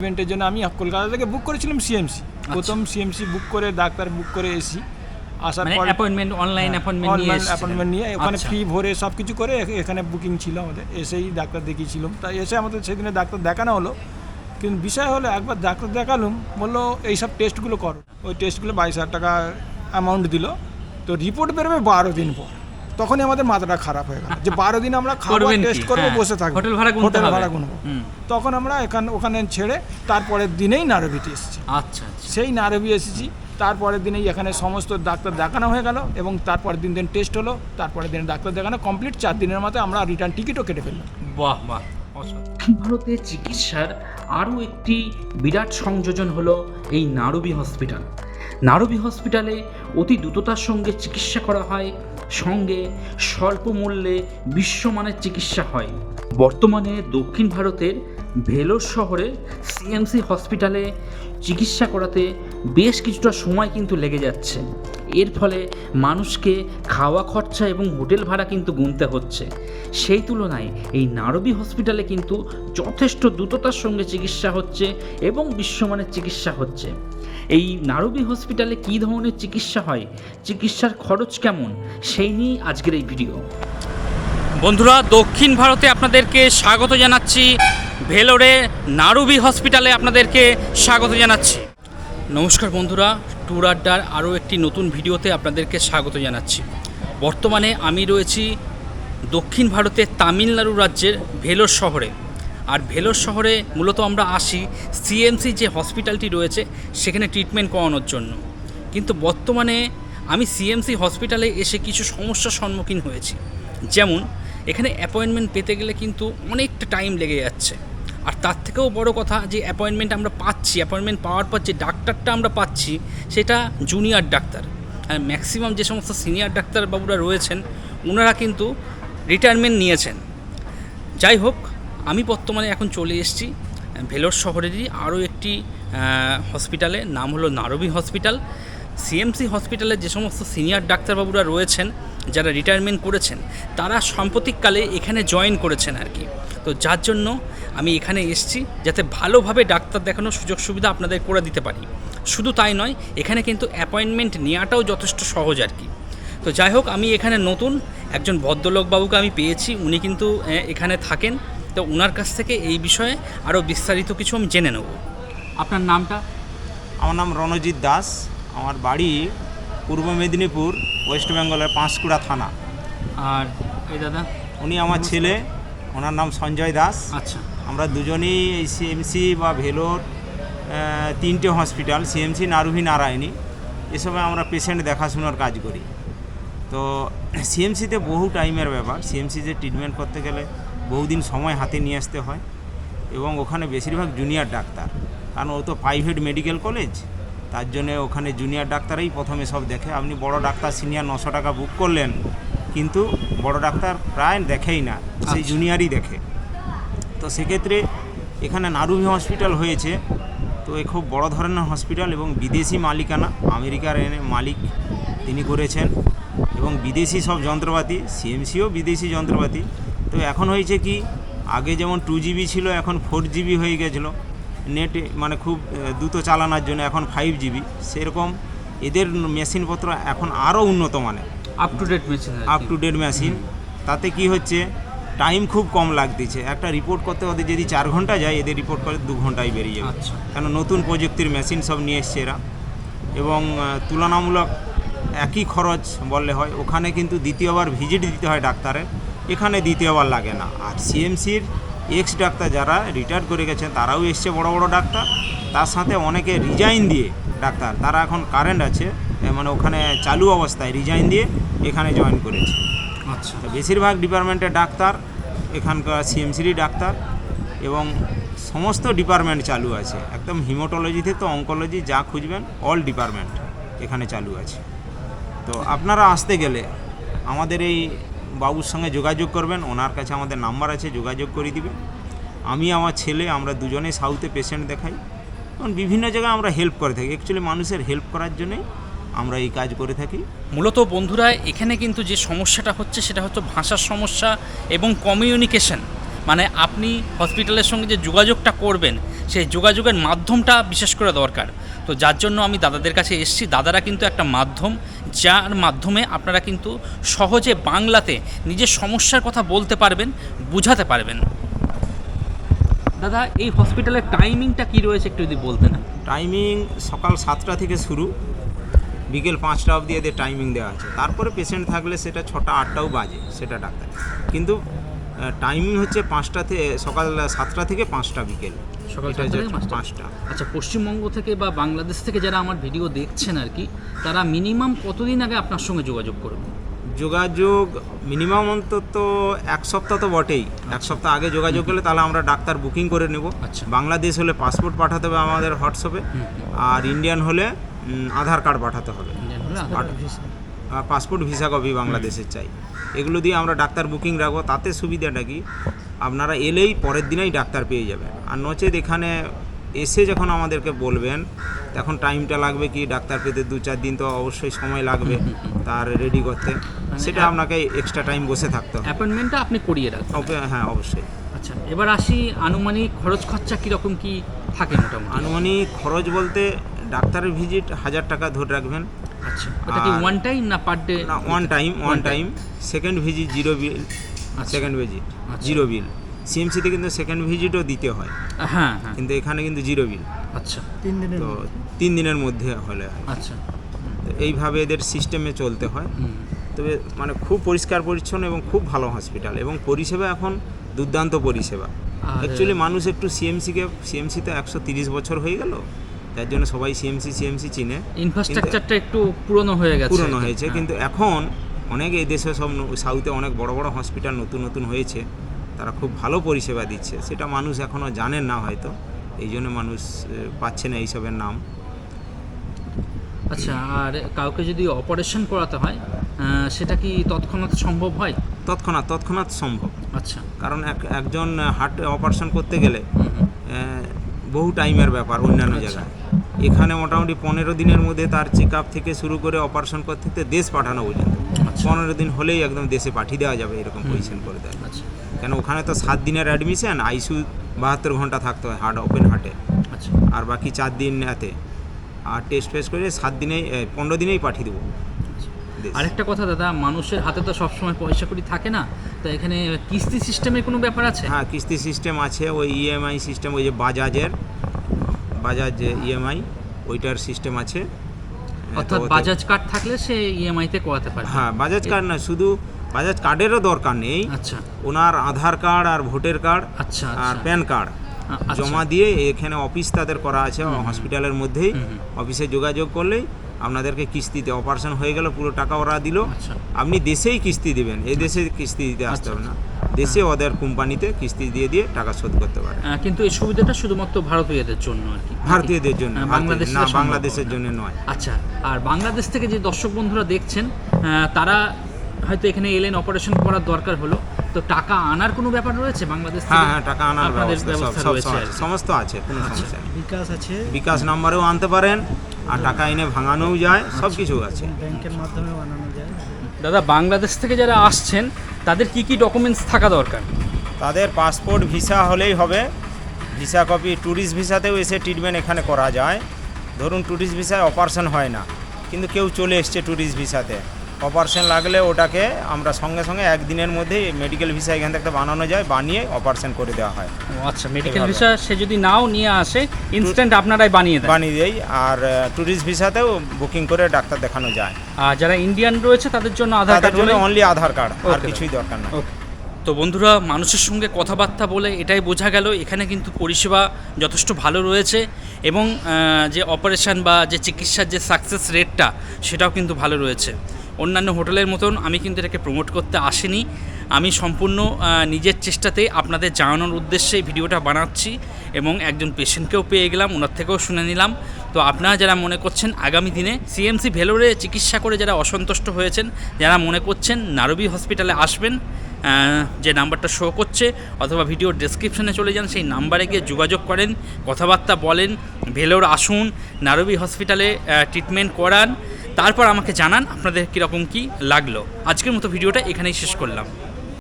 ইভেন্টের জন্য আমি কলকাতা থেকে বুক করেছিলাম সিএমসি। প্রথম সিএমসি বুক করে ডাক্তার বুক করে এসি, আসার পর অ্যাপয়েন্টমেন্ট অনলাইন অ্যাপয়েন্টমেন্ট নিয়ে ওখানে ফি ভরে সব কিছু করে এখানে বুকিং ছিল আমাদের, এসেই ডাক্তার দেখিয়েছিলাম। তাই এসে আমাদের সেদিনে ডাক্তার দেখানো হলো, কিন্তু বিষয় হলো একবার ডাক্তার দেখালাম, বললো এইসব টেস্টগুলো করো। ওই টেস্টগুলো 22,000 টাকা অ্যামাউন্ট দিল। তো রিপোর্ট বেরোবে 12 দিন পর। তখনই আমাদের মাথাটা খারাপ হয়ে গেল যে 12 দিন আমরা খাবো, টেস্ট করবো, বসে থাকবো, হোটেল ভাড়া গুনবো। তখন আমরা ওখানে ছেড়ে তারপরের দিনেই নারবিতে এসেছি। আচ্ছা, সেই নারবি এসেছি, তারপরের দিনেই এখানে সমস্ত ডাক্তার দেখানো হয়ে গেল এবং তারপরের দিন টেস্ট হলো, তারপরের দিন ডাক্তার দেখানো কমপ্লিট। 4 দিনের মাথায় আমরা রিটার্ন টিকিটও কেটে ফেললাম। বাহ বাহ। ভারতে চিকিৎসার আরও একটি বিরাট সংযোজন হলো এই নারবি হসপিটাল। নারবি হসপিটালে অতি দ্রুততার সঙ্গে চিকিৎসা করা হয়, সঙ্গে স্বল্প মূল্যে বিশ্বমানের চিকিৎসা হয়। বর্তমানে দক্ষিণ ভারতের ভেলোর শহরে সিএমসি হসপিটালে চিকিৎসা করাতে বেশ কিছুটা সময় কিন্তু লেগে যাচ্ছে। এর ফলে মানুষকে খাওয়া খরচা এবং হোটেল ভাড়া কিন্তু গুনতে হচ্ছে। সেই তুলনায় এই নারবি হসপিটালে কিন্তু যথেষ্ট দ্রুততার সঙ্গে চিকিৎসা হচ্ছে এবং বিশ্বমানের চিকিৎসা হচ্ছে। এই নারবি হসপিটালে কী ধরনের চিকিৎসা হয়, চিকিৎসার খরচ কেমন, সেই নিয়েই আজকের এই ভিডিও। বন্ধুরা, দক্ষিণ ভারতে আপনাদেরকে স্বাগত জানাচ্ছি। ভেলোরে নারবি হসপিটালে আপনাদেরকে স্বাগত জানাচ্ছি। নমস্কার বন্ধুরা, ট্যুর আড্ডার আরও একটি নতুন ভিডিওতে আপনাদেরকে স্বাগত জানাচ্ছি। বর্তমানে আমি রয়েছি দক্ষিণ ভারতের তামিলনাড়ু রাজ্যের ভেলোর শহরে। আর ভেলোর শহরে মূলত আমরা আসি সিএমসি যে হসপিটালটি রয়েছে সেখানে ট্রিটমেন্ট করানোর জন্য। কিন্তু বর্তমানে আমি সিএমসি হসপিটালে এসে কিছু সমস্যার সম্মুখীন হয়েছি। যেমন এখানে অ্যাপয়েন্টমেন্ট পেতে গেলে কিন্তু অনেকটা টাইম লেগে যাচ্ছে। আর তার থেকেও বড় কথা যে অ্যাপয়েন্টমেন্ট আমরা পাচ্ছি, অ্যাপয়েন্টমেন্ট পাওয়ার পর যে ডাক্তারটা আমরা পাচ্ছি সেটা জুনিয়র ডাক্তার। আর ম্যাক্সিমাম যে সমস্ত সিনিয়র ডাক্তারবাবুরা রয়েছেন ওনারা কিন্তু রিটায়ারমেন্ট নিয়েছেন। যাই হোক, আমি বর্তমানে এখন চলে এসেছি ভেলোর শহরেরই আরও একটি হসপিটালে, নাম হলো নারবি হসপিটাল। সিএমসি হসপিটালে যে সমস্ত সিনিয়র ডাক্তারবাবুরা রয়েছেন, যারা রিটায়ারমেন্ট করেছেন, তারা সাম্প্রতিককালে এখানে জয়েন করেছেন আর কি। তো যার জন্য আমি এখানে এসেছি যাতে ভালোভাবে ডাক্তার দেখানোর সুযোগ সুবিধা আপনাদের করে দিতে পারি। শুধু তাই নয়, এখানে কিন্তু অ্যাপয়েন্টমেন্ট নেওয়াটাও যথেষ্ট সহজ আর কি। তো যাই হোক, আমি এখানে নতুন একজন ভদ্রলোকবাবুকে আমি পেয়েছি, উনি কিন্তু এখানে থাকেন। তো ওনার কাছ থেকে এই বিষয়ে আরও বিস্তারিত কিছু আমি জেনে নেব। আপনার নামটা? আমার নাম রণজিৎ দাস। আমার বাড়ি পূর্ব মেদিনীপুর, ওয়েস্ট বেঙ্গলের পাঁশকুড়া থানা। আর এই দাদা? উনি আমার ছেলে, ওনার নাম সঞ্জয় দাস। আচ্ছা। আমরা দুজনেই এই সিএমসি বা ভেলোর 3টে হসপিটাল, সিএমসি, নারবি, নারায়ণী, এসবে আমরা পেশেন্ট দেখাশোনার কাজ করি। তো সিএমসিতে বহু টাইমের ব্যাপার। সিএমসিতে ট্রিটমেন্ট করতে গেলে বহুদিন সময় হাতে নিয়ে আসতে হয় এবং ওখানে বেশিরভাগ জুনিয়র ডাক্তার, কারণ ও তো প্রাইভেট মেডিকেল কলেজ, তার জন্যে ওখানে জুনিয়র ডাক্তারই প্রথমে সব দেখে। আপনি বড় ডাক্তার সিনিয়র 900 টাকা বুক করলেন, কিন্তু বড় ডাক্তার প্রায় দেখেই না, সেই জুনিয়রই দেখে। তো সেক্ষেত্রে এখানে নারবি হসপিটাল হয়েছে, তো এ খুব বড় ধরনের হসপিটাল এবং বিদেশি মালিকানা, আমেরিকার মালিক তিনি করেছেন এবং বিদেশি সব যন্ত্রপাতি, সিএমসিও বিদেশি যন্ত্রপাতি। তো এখন হয়েছে কি, আগে যেমন 2GB ছিল, এখন 4GB হয়ে গেছিলো নেট, মানে খুব দ্রুত চালানোর জন্য এখন 5GB। সেরকম এদের মেশিনপত্র এখন আরও উন্নত মানের, আপ টু ডেট মেশিন। তাতে কি হচ্ছে, টাইম খুব কম লাগতেছে। একটা রিপোর্ট করতে ওদের যদি 4 ঘন্টা যায়, এদের রিপোর্ট করে 2 ঘন্টায় বেরিয়ে যাবে। কেন, নতুন প্রযুক্তির মেশিন সব নিয়ে এসছে এরা। এবং তুলনামূলক একই খরচ বললে হয়। ওখানে কিন্তু দ্বিতীয়বার ভিজিট দিতে হয় ডাক্তারের, এখানে দ্বিতীয়বার লাগে না। আর সিএমসির এক্স ডাক্তার যারা রিটায়ার করে গেছেন তারাও এসছে, বড় বড় ডাক্তার। তার সাথে অনেকে রিজাইন দিয়ে ডাক্তার, তারা এখন কারেন্ট আছে, মানে ওখানে চালু অবস্থায় রিজাইন দিয়ে এখানে জয়েন করেছে। আচ্ছা। বেশিরভাগ ডিপার্টমেন্টের ডাক্তার এখানকার সিএমসিরই ডাক্তার এবং সমস্ত ডিপার্টমেন্ট চালু আছে। একদম হিমোটোলজি থেকে অঙ্কোলজি যা খুঁজবেন অল ডিপার্টমেন্ট এখানে চালু আছে। তো আপনারা আসতে গেলে আমাদের এই বাবুর সঙ্গে যোগাযোগ করবেন, ওনার কাছে আমাদের নাম্বার আছে, যোগাযোগ করে দিবে। আমি আমার ছেলে, আমরা দুজনেই সাউথে পেশেন্ট দেখাই এবং বিভিন্ন জায়গায় আমরা হেল্প করে থাকি। অ্যাকচুয়ালি মানুষের হেল্প করার জন্যই আমরা এই কাজ করে থাকি। মূলত বন্ধুরা, এখানে কিন্তু যে সমস্যাটা হচ্ছে সেটা হচ্ছে ভাষার সমস্যা এবং কমিউনিকেশন। মানে আপনি হসপিটালের সঙ্গে যে যোগাযোগটা করবেন সেই যোগাযোগের মাধ্যমটা বিশেষ করে দরকার। তো যার জন্য আমি দাদাদের কাছে এসেছি। দাদারা কিন্তু একটা মাধ্যম, যার মাধ্যমে আপনারা কিন্তু সহজে বাংলাতে নিজের সমস্যার কথা বলতে পারবেন, বোঝাতে পারবেন। দাদা, এই হসপিটালের টাইমিংটা কী রয়েছে একটু যদি বলতেন। টাইমিং সকাল 7টা থেকে শুরু, বিকেল 5টা অবধি এদের টাইমিং দেওয়া আছে। তারপরে পেশেন্ট থাকলে সেটা 6টা 8টাও বাজে, সেটা ডাক্তার। কিন্তু টাইমিং হচ্ছে 5টা থেকে সকাল 7টা থেকে 5টা বিকেল, সকাল এটা 7টা থেকে 5টা। আচ্ছা, পশ্চিমবঙ্গ থেকে বা বাংলাদেশ থেকে যারা আমার ভিডিও দেখছেন আর কি, তারা মিনিমাম কতদিন আগে আপনার সঙ্গে যোগাযোগ করবে? যোগাযোগ মিনিমাম অন্তত 1 সপ্তাহ তো বটেই। 1 সপ্তাহ আগে যোগাযোগ করলে তাহলে আমরা ডাক্তার বুকিং করে নেব। আচ্ছা। বাংলাদেশ হলে পাসপোর্ট পাঠাতে হবে আমাদের হোয়াটসঅ্যাপে, আর ইন্ডিয়ান হলে আধার কার্ড পাঠাতে হবে। পাসপোর্ট ভিসা কপি বাংলাদেশের চাই। এগুলো দিয়ে আমরা ডাক্তার বুকিং রাখবো। তাতে সুবিধাটা কি, আপনারা এলেই পরের দিনেই ডাক্তার পেয়ে যাবেন। আর নচেত এখানে এসে যখন আমাদেরকে বলবেন তখন টাইমটা লাগবে কি, ডাক্তার পেতে 2-4 দিন তো অবশ্যই সময় লাগবে তার রেডি করতে। সেটা আপনাকে এক্সট্রা টাইম বসে থাকতে হবে। অ্যাপয়েন্টমেন্টটা আপনি করিয়ে রাখবেন। হ্যাঁ, অবশ্যই। আচ্ছা, এবার আসি আনুমানিক খরচ খরচা কীরকম কি থাকে মোটামুটি? আনুমানিক খরচ বলতে ডাক্তারের ভিজিট 1000 টাকা ধরে রাখবেন। আচ্ছা, এটা কি আর- ওয়ান টাইম না পার ডে? না, ওয়ান টাইম। সেকেন্ড ভিজিট 0 বিল। সেকেন্ড ভিজিট 0 বিল। সিএমসিতে কিন্তু সেকেন্ড ভিজিটও দিতে হয়, হ্যাঁ হ্যাঁ। কিন্তু এখানে কিন্তু 0 বিল। আচ্ছা, তো 3 দিনের মধ্যে হলে হয়। আচ্ছা। তো এইভাবে এদের সিস্টেমে চলতে হয়। হুম। তবে মানে খুব পরিষ্কার পরিচ্ছন্ন এবং খুব ভালো হসপিটাল, এবং পরিষেবা এখন দুর্দান্ত পরিষেবা। আর- অ্যাকচুয়ালি মানুষ একটু সিএমসি তো 130 বছর হয়ে গেল, তার জন্য সবাই সিএমসি চিনে। ইনফ্রাস্ট্রাকচারটা একটু পুরনো হয়ে গেছে। পুরনো হয়েছে, হ্যাঁ। কিন্তু এখন অনেক এই দেশে সব সাউথে অনেক বড় বড় হসপিটাল নতুন হয়েছে, তারা খুব ভালো পরিষেবা দিচ্ছে। সেটা মানুষ এখনও জানেন না হয়তো, এই জন্য মানুষ পাচ্ছে না এইসবের নাম। আচ্ছা, আর কাউকে যদি অপারেশন করাতে হয় সেটা কি তৎক্ষণাৎ সম্ভব হয়? তৎক্ষণাৎ সম্ভব। আচ্ছা। কারণ একজন হার্ট অপারেশন করতে গেলে বহু টাইমের ব্যাপার অন্যান্য জায়গায়। এখানে মোটামুটি 15 দিনের মধ্যে তার চেক আপ থেকে শুরু করে অপারেশন করতে দেশ পাঠানো পর্যন্ত 15 দিন হলেই একদম দেশে পাঠিয়ে দেওয়া যাবে, এরকম পজিশন করে দেয়। আচ্ছা কেন ওখানে তো 7 দিনের অ্যাডমিশন, আইসিইউ 72 ঘন্টা থাকতে হয় হার্ট, ওপেন হার্টে। আচ্ছা। আর বাকি 4 দিন এতে, আর টেস্ট করে 15 দিনেই পাঠিয়ে দেবো দেশ। আরেকটা কথা দাদা, মানুষের হাতে তো সবসময় পয়সা কড়ি থাকে না, তো এখানে কিস্তি সিস্টেমের কোনো ব্যাপার আছে? হ্যাঁ, কিস্তি সিস্টেম আছে। ওই ইএমআই সিস্টেম, ওই যে বাজাজ ইএমআই, ওইটার সিস্টেম আছে। অর্থাৎ তো ওতে- বাজাজ কার্ড থাকলে সে ইএমআইতে করাতে পারে? হ্যাঁ, বাজাজ কার্ড না, শুধু বাজাজ কার্ডেরও দরকার নেই। আচ্ছা ওনার আধার কার্ড আর ভোটার কার্ড আচ্ছা। আর প্যান কার্ড আচ্ছা। জমা দিয়ে এখানে অফিস তাদের করা আছে হসপিটালের মধ্যেই। অফিসে যোগাযোগ করলেই আপনাদেরকে কিস্তিতে অপারেশন হয়ে গেল, পুরো টাকা ওরা দিল। আচ্ছা। আপনি দেশেই কিস্তি দিবেন, এই দেশে কিস্তি দিতে আসতে হবে না, দেশে ওদের কোম্পানিতে কিস্তি দিয়ে টাকা শোধ করতে পারে। কিন্তু এই সুবিধাটা শুধুমাত্র ভারতীয়দের জন্য আর কি? ভারতীয়দের জন্য, বাংলাদেশে না, সম্ভব বাংলাদেশের হবে না। জন্য নয়। আচ্ছা, আর বাংলাদেশ থেকে যে দর্শক বন্ধুরা দেখছেন তারা হয়তো এখানে এলেন, অপারেশন করার দরকার হলো, তো টাকা আনার কোনো ব্যাপার রয়েছে বাংলাদেশ থেকে? হ্যাঁ, টাকা আনার আপনাদের ব্যবস্থা ব্যবস্থা রয়েছে আর কি? সমস্ত আছে, কোনো সমস্যা নেই। বিকাশ আছে, বিকাশ নাম্বারেও আনতে পারেন, আর টাকা এনে ভাঙানোও যায়, সব কিছু আছে। ব্যাংকের মাধ্যমে বানানো যায়। দাদা, বাংলাদেশ থেকে যারা আসছেন তাদের কি কি ডকুমেন্টস থাকা দরকার? তাদের পাসপোর্ট ভিসা হলেই হবে, ভিসা কপি। ট্যুরিস্ট ভিসাতেও এসে ট্রিটমেন্ট এখানে করা যায়। ধরুন ট্যুরিস্ট ভিসায় অপারেশন হয় না, কিন্তু কেউ চলে এসছে ট্যুরিস্ট ভিসাতে, অপারেশন লাগলে ওটাকে আমরা সঙ্গে সঙ্গে একদিনের মধ্যেই মেডিকেল ভিসা এখান থেকে বানানো যায়, বানিয়ে অপারেশন করে দেওয়া হয়। ও আচ্ছা, মেডিকেল এভাবে। ভিসা সে যদি নাও নিয়ে আসে, ইনস্ট্যান্ট আপনারাই বানিয়ে দেন? বানিয়ে দেই। আর ট্যুরিস্ট ভিসাতেও বুকিং করে ডাক্তার দেখানো যায়। আর যারা ইন্ডিয়ান রয়েছে তাদের জন্য আধার তাদের কার্ড জন্য হলেই- অনলি আধার কার্ড, আর Okay, কিছুই দরকার না। ওকে। তো বন্ধুরা, মানুষের সঙ্গে কথাবার্তা বলে এটাই বোঝা গেল এখানে কিন্তু পরিষেবা যথেষ্ট ভালো রয়েছে, এবং যে অপারেশন বা যে চিকিৎসার যে সাকসেস রেটটা সেটাও কিন্তু ভালো রয়েছে। অন্যান্য হোটেলের মতন আমি কিন্তু এটাকে প্রমোট করতে আসিনি, আমি সম্পূর্ণ নিজের চেষ্টাতে আপনাদের জানানোর উদ্দেশ্যে এই ভিডিওটা বানাচ্ছি, এবং একজন পেশেন্টকেও পেয়ে গেলাম, ওনার থেকেও শুনে নিলাম। তো আপনারা যারা মনে করছেন আগামী দিনে সিএমসি ভেলোরে চিকিৎসা করে যারা অসন্তুষ্ট হয়েছেন, যারা মনে করছেন নারবি হসপিটালে আসবেন, যে নাম্বারটা শো করছে অথবা ভিডিওর ডেসক্রিপশনে চলে যান, সেই নাম্বারে গিয়ে যোগাযোগ করেন, কথাবার্তা বলেন, ভেলোর আসুন, নারবি হসপিটালে ট্রিটমেন্ট করান, তারপর আমাকে জানান আপনাদের কীরকম কী লাগলো। আজকের মতো ভিডিওটা এখানেই শেষ করলাম।